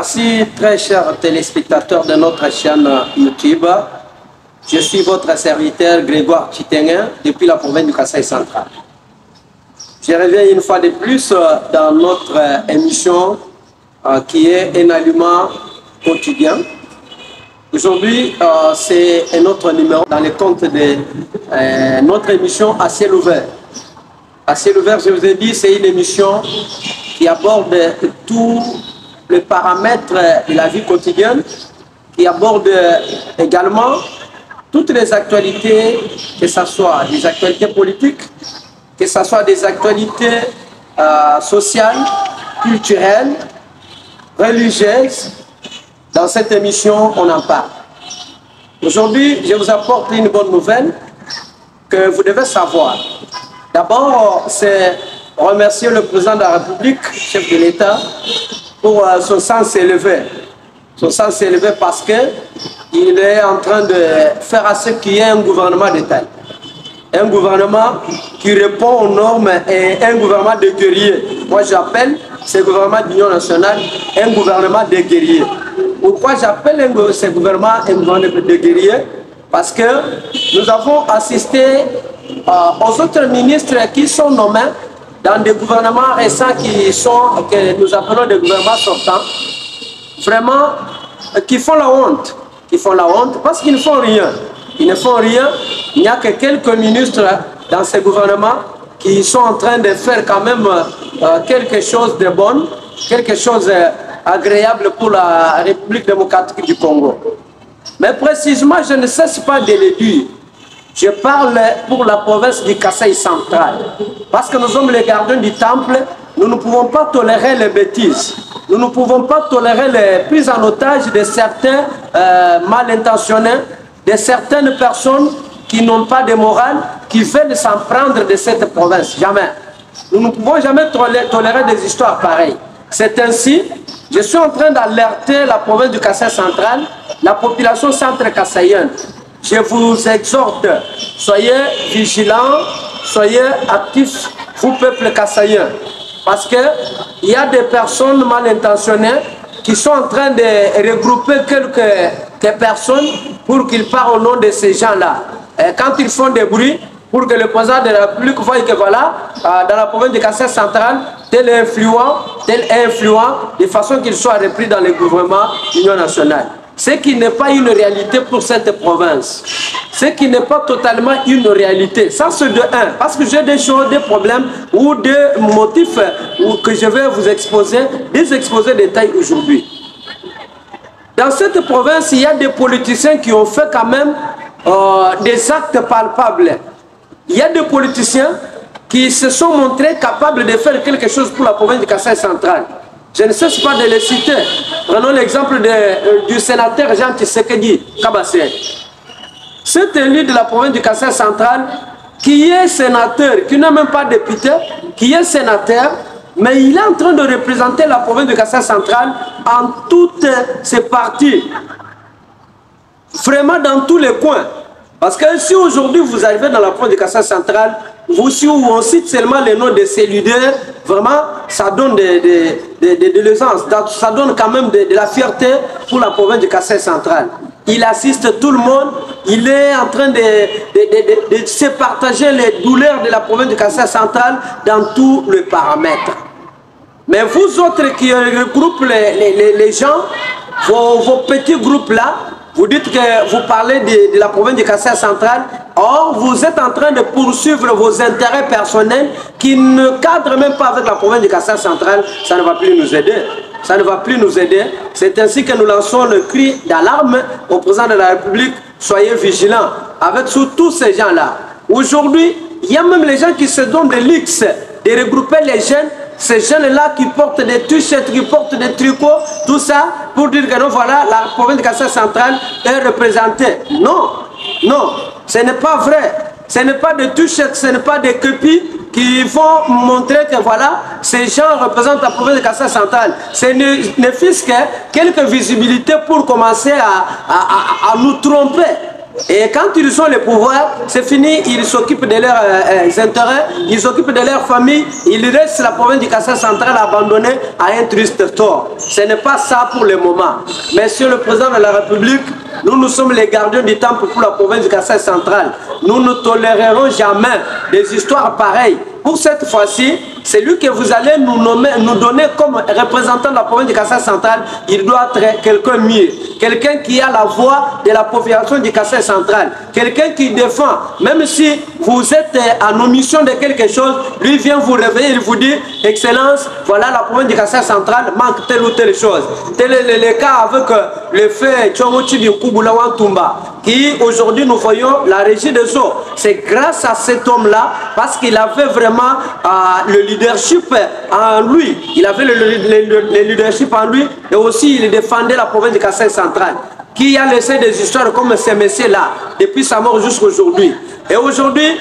Merci très chers téléspectateurs de notre chaîne YouTube. Je suis votre serviteur Grégoire Chitenguin depuis la province du Kasaï central. Je reviens une fois de plus dans notre émission qui est un aliment quotidien. Aujourd'hui, c'est un autre numéro dans le compte de notre émission À ciel ouvert. À ciel ouvert, je vous ai dit, c'est une émission qui aborde tous les paramètres de la vie quotidienne, qui aborde également toutes les actualités, que ce soit des actualités politiques, que ce soit des actualités sociales, culturelles, religieuses. Dans cette émission, on en parle. Aujourd'hui, je vous apporte une bonne nouvelle que vous devez savoir. D'abord, c'est remercier le président de la République, chef de l'État, pour son sens élevé. Son sens élevé parce qu'il est en train de faire à ce qu'il y ait un gouvernement d'État. Un gouvernement qui répond aux normes et un gouvernement de guerriers. Moi, j'appelle ce gouvernement d'union nationale un gouvernement de guerriers. Pourquoi j'appelle ce gouvernement un gouvernement de guerriers? Parce que nous avons assisté aux autres ministres qui sont nommés dans des gouvernements récents que nous appelons des gouvernements sortants, vraiment qui font la honte. Qui font la honte parce qu'ils ne font rien. Ils ne font rien. Il n'y a que quelques ministres dans ces gouvernements qui sont en train de faire quand même quelque chose de bon, quelque chose agréable pour la République démocratique du Congo. Mais précisément, je ne cesse pas de le dire. Je parle pour la province du Kasaï central. Parce que nous sommes les gardiens du temple, nous ne pouvons pas tolérer les bêtises. Nous ne pouvons pas tolérer les prises en otage de certains mal intentionnés, de certaines personnes qui n'ont pas de morale, qui veulent s'en prendre de cette province. Jamais. Nous ne pouvons jamais tolérer des histoires pareilles. C'est ainsi, je suis en train d'alerter la province du Kasaï central, la population centre-kassaïenne. Je vous exhorte, soyez vigilants, soyez actifs, vous peuple kassaïen. Parce qu'il y a des personnes mal intentionnées qui sont en train de regrouper quelques personnes pour qu'ils parlent au nom de ces gens-là. Quand ils font des bruits, pour que le président de la République voie que voilà, dans la province de Kasaï central, tel est influent, de façon qu'il soit repris dans le gouvernement de l'Union nationale. Ce qui n'est pas une réalité pour cette province. Ce qui n'est pas totalement une réalité. Ça, c'est de un. Parce que j'ai des choses, des problèmes ou des motifs que je vais vous exposer, des exposés de détails aujourd'hui. Dans cette province, il y a des politiciens qui ont fait quand même des actes palpables. Il y a des politiciens qui se sont montrés capables de faire quelque chose pour la province du Kasaï central. Je ne cesse pas de les citer. Prenons l'exemple du sénateur Jean Tshisekedi Kabassé. Cet élu de la province du Kasaï central, qui est sénateur, qui n'est même pas député, qui est sénateur, mais il est en train de représenter la province du Kasaï central en toutes ses parties. Vraiment dans tous les coins. Parce que si aujourd'hui vous arrivez dans la province du Kasaï central, si on cite seulement les noms de ces leaders, vraiment, ça donne de l'aisance, ça donne quand même de la fierté pour la province du Kasaï central. Il assiste tout le monde, il est en train de se partager les douleurs de la province du Kasaï central dans tous les paramètres. Mais vous autres qui regroupent les gens, vos petits groupes-là, vous dites que vous parlez de la province du Kasaï central, or vous êtes en train de poursuivre vos intérêts personnels qui ne cadrent même pas avec la province du Kasaï central, ça ne va plus nous aider. Ça ne va plus nous aider. C'est ainsi que nous lançons le cri d'alarme au président de la République, soyez vigilants avec tous ces gens-là. Aujourd'hui, il y a même les gens qui se donnent de luxe de regrouper les jeunes, ces jeunes-là qui portent des t-shirts, qui portent des tricots, tout ça, pour dire que non, voilà, la province de Kasaï central est représentée. Non, non, ce n'est pas vrai. Ce n'est pas des t-shirts, ce n'est pas des copies qui vont montrer que voilà, ces gens représentent la province de Kasaï central. Ce ne fût que quelques visibilités pour commencer à nous tromper. Et quand ils ont le pouvoir, c'est fini, ils s'occupent de leurs intérêts, ils s'occupent de leur famille, ils restent la province du Kassai central abandonnée à un triste tort. Ce n'est pas ça pour le moment. Monsieur le Président de la République, nous sommes les gardiens du temple pour la province du Kassai central. Nous ne tolérerons jamais des histoires pareilles. Pour cette fois-ci, c'est lui que vous allez nous donner comme représentant de la province du Kassai central. Il doit être quelqu'un mieux. Quelqu'un qui a la voix de la population du Kassai central. Quelqu'un qui défend, même si vous êtes en omission de quelque chose, lui vient vous réveiller, il vous dit, Excellence, voilà la province du Kassai central, manque telle ou telle chose. Tel est le cas avec le fait Tchongochi Kubulawantumba, qui aujourd'hui nous voyons la régie des eaux. C'est grâce à cet homme-là, parce qu'il avait vraiment le leadership en lui. Il avait le leadership en lui, et aussi il défendait la province du Kassai central, qui a laissé des histoires comme ces messieurs-là, depuis sa mort jusqu'à aujourd'hui. Et aujourd'hui,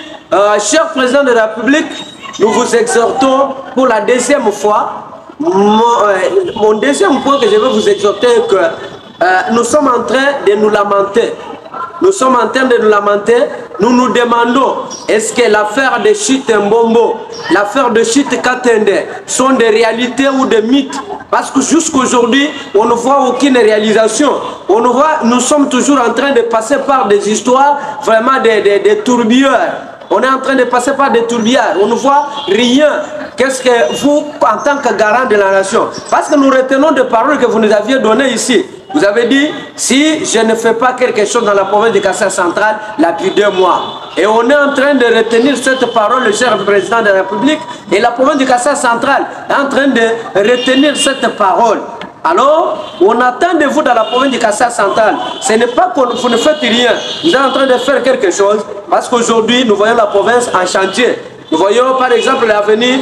cher président de la République, nous vous exhortons pour la deuxième fois. Mon deuxième point que je veux vous exhorter est que nous sommes en train de nous lamenter. Nous sommes en train de nous lamenter. Nous nous demandons, est-ce que l'affaire de Chute Mbombo, l'affaire de Chute Katende sont des réalités ou des mythes? Parce que jusqu'à aujourd'hui, on ne voit aucune réalisation. Nous sommes toujours en train de passer par des histoires, vraiment des tourbillons. On est en train de passer par des tourbillons. On ne voit rien. Qu'est-ce que vous, en tant que garant de la nation? Parce que nous retenons des paroles que vous nous aviez données ici. Vous avez dit, si je ne fais pas quelque chose dans la province du Kassai central, depuis 2 mois. Et on est en train de retenir cette parole, le cher président de la République, et la province du Kassai central est en train de retenir cette parole. Alors, on attend de vous dans la province du Kassai central. Ce n'est pas que vous ne faites rien. Vous êtes en train de faire quelque chose, parce qu'aujourd'hui, nous voyons la province en chantier. Nous voyons par exemple l'avenue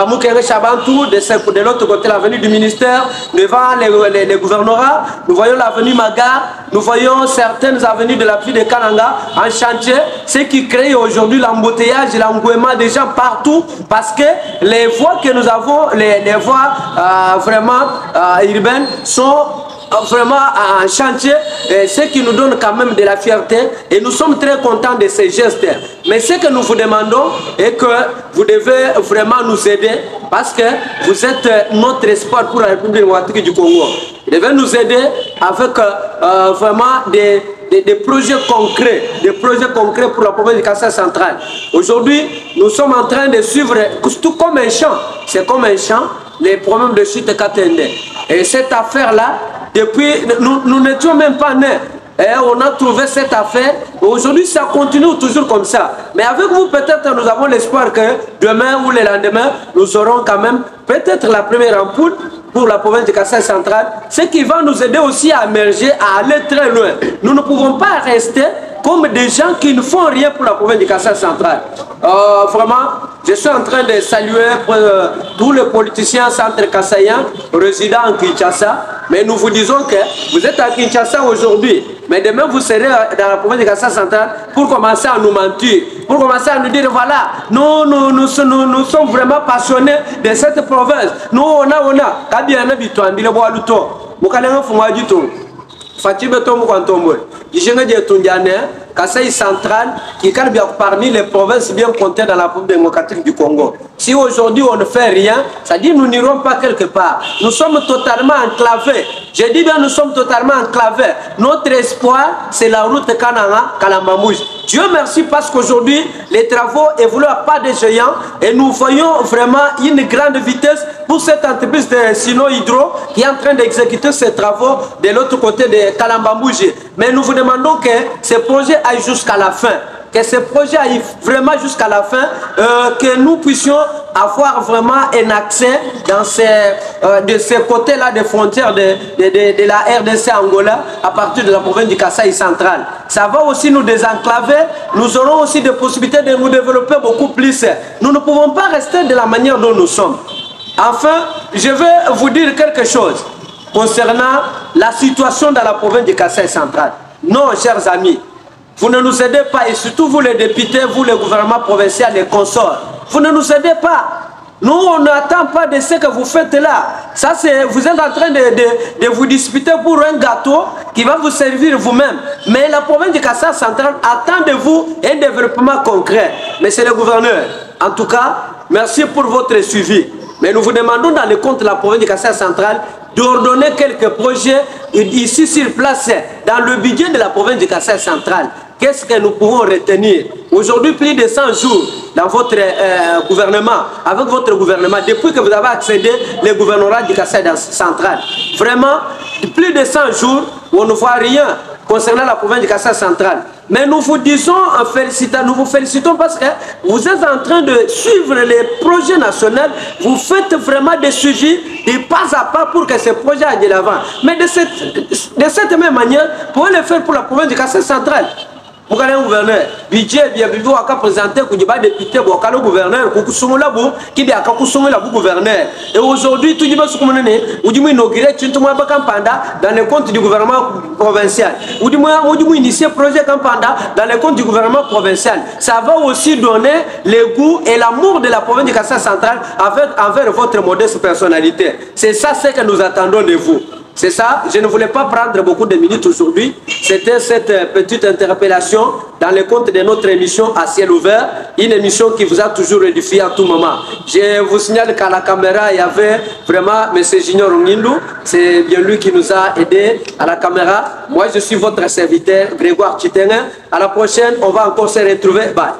Moukere Chabantou, de l'autre côté l'avenue du ministère, devant les gouvernorats. Nous voyons l'avenue Magar, nous voyons certaines avenues de la pluie de Kananga en chantier, ce qui crée aujourd'hui l'embouteillage et l'engouement des gens partout, parce que les voies que nous avons, les voies vraiment urbaines sont vraiment en chantier, ce qui nous donne quand même de la fierté, et nous sommes très contents de ces gestes. Mais ce que nous vous demandons est que vous devez vraiment nous aider, parce que vous êtes notre espoir pour la République démocratique du Congo. Vous devez nous aider avec vraiment des projets concrets pour la province du Kassai central. Aujourd'hui, nous sommes en train de suivre, tout comme un champ, c'est comme un champ, les problèmes de Chute Katende. Et cette affaire-là, depuis, nous n'étions même pas nés. Et on a trouvé cette affaire. Aujourd'hui, ça continue toujours comme ça. Mais avec vous, peut-être, nous avons l'espoir que demain ou le lendemain, nous aurons quand même peut-être la première ampoule pour la province du Kassai central. Ce qui va nous aider aussi à émerger, à aller très loin. Nous ne pouvons pas rester comme des gens qui ne font rien pour la province du Kassai central. Vraiment, je suis en train de saluer tous les politiciens centre-kassaïens résidant en Kinshasa. Mais nous vous disons que vous êtes à Kinshasa aujourd'hui, mais demain vous serez dans la province du Kassai central pour commencer à nous mentir, pour commencer à nous dire voilà, nous sommes vraiment passionnés de cette province. Nous, on a. Kabiana Bitouandile Boaluto, Moukalenga Fumadito, Fatime Tomoukantombo, Dijenge de Tundiane, Kassai central, qui est bien parmi les provinces bien comptées dans la République démocratique du Congo. Si aujourd'hui on ne fait rien, ça dit nous n'irons pas quelque part. Nous sommes totalement enclavés. Je dis bien nous sommes totalement enclavés. Notre espoir, c'est la route Kananga, Kalambamouj. Dieu merci parce qu'aujourd'hui, les travaux évoluent à pas de géants et nous voyons vraiment une grande vitesse pour cette entreprise de Sino Hydro qui est en train d'exécuter ces travaux de l'autre côté de Kalambamouj. Mais nous vous demandons que ce projet aille jusqu'à la fin. Que ce projet aille vraiment jusqu'à la fin, que nous puissions avoir vraiment un accès dans de ces côtés-là des frontières de la RDC Angola à partir de la province du Kassai central. Ça va aussi nous désenclaver, nous aurons aussi des possibilités de nous développer beaucoup plus. Nous ne pouvons pas rester de la manière dont nous sommes. Enfin, je vais vous dire quelque chose concernant la situation dans la province du Kassai central. Non, chers amis, vous ne nous aidez pas, et surtout vous les députés, vous les gouvernements provinciaux, les consorts, vous ne nous aidez pas. Nous, on n'attend pas de ce que vous faites là. Ça, c'est, vous êtes en train de vous disputer pour un gâteau qui va vous servir vous-même. Mais la province du Kassai central attend de vous un développement concret. Monsieur le gouverneur, en tout cas, merci pour votre suivi. Mais nous vous demandons dans le compte de la province du Kassai central d'ordonner quelques projets ici sur place dans le budget de la province du Kassai central. Qu'est-ce que nous pouvons retenir? Aujourd'hui, plus de 100 jours dans votre gouvernement, avec votre gouvernement, depuis que vous avez accédé le gouvernorat du Kassai central. Vraiment, plus de 100 jours, on ne voit rien concernant la province du Kassai central. Mais nous vous disons en félicitant, nous vous félicitons parce que vous êtes en train de suivre les projets nationaux. Vous faites vraiment des sujets de pas à pas pour que ces projets aillent de l'avant. Mais de cette même manière, vous pouvez le faire pour la province du Kassai central. Vous avez un gouverneur, budget, bien vu, à présenter que vous avez député, vous avez un gouverneur, qui est un gouverneur. Et aujourd'hui, tout le monde vous inauguré dans le compte du gouvernement provincial. Vous initié un projet dans le compte du gouvernement provincial. Ça va aussi donner le goût et l'amour de la province du Kassai central envers votre modeste personnalité. C'est ça ce que nous attendons de vous. C'est ça, je ne voulais pas prendre beaucoup de minutes aujourd'hui. C'était cette petite interpellation dans le compte de notre émission à ciel ouvert, une émission qui vous a toujours édifié à tout moment. Je vous signale qu'à la caméra, il y avait vraiment M. Junior Ngindou. C'est bien lui qui nous a aidés à la caméra. Moi, je suis votre serviteur, Grégoire Chitenga. À la prochaine, on va encore se retrouver. Bye.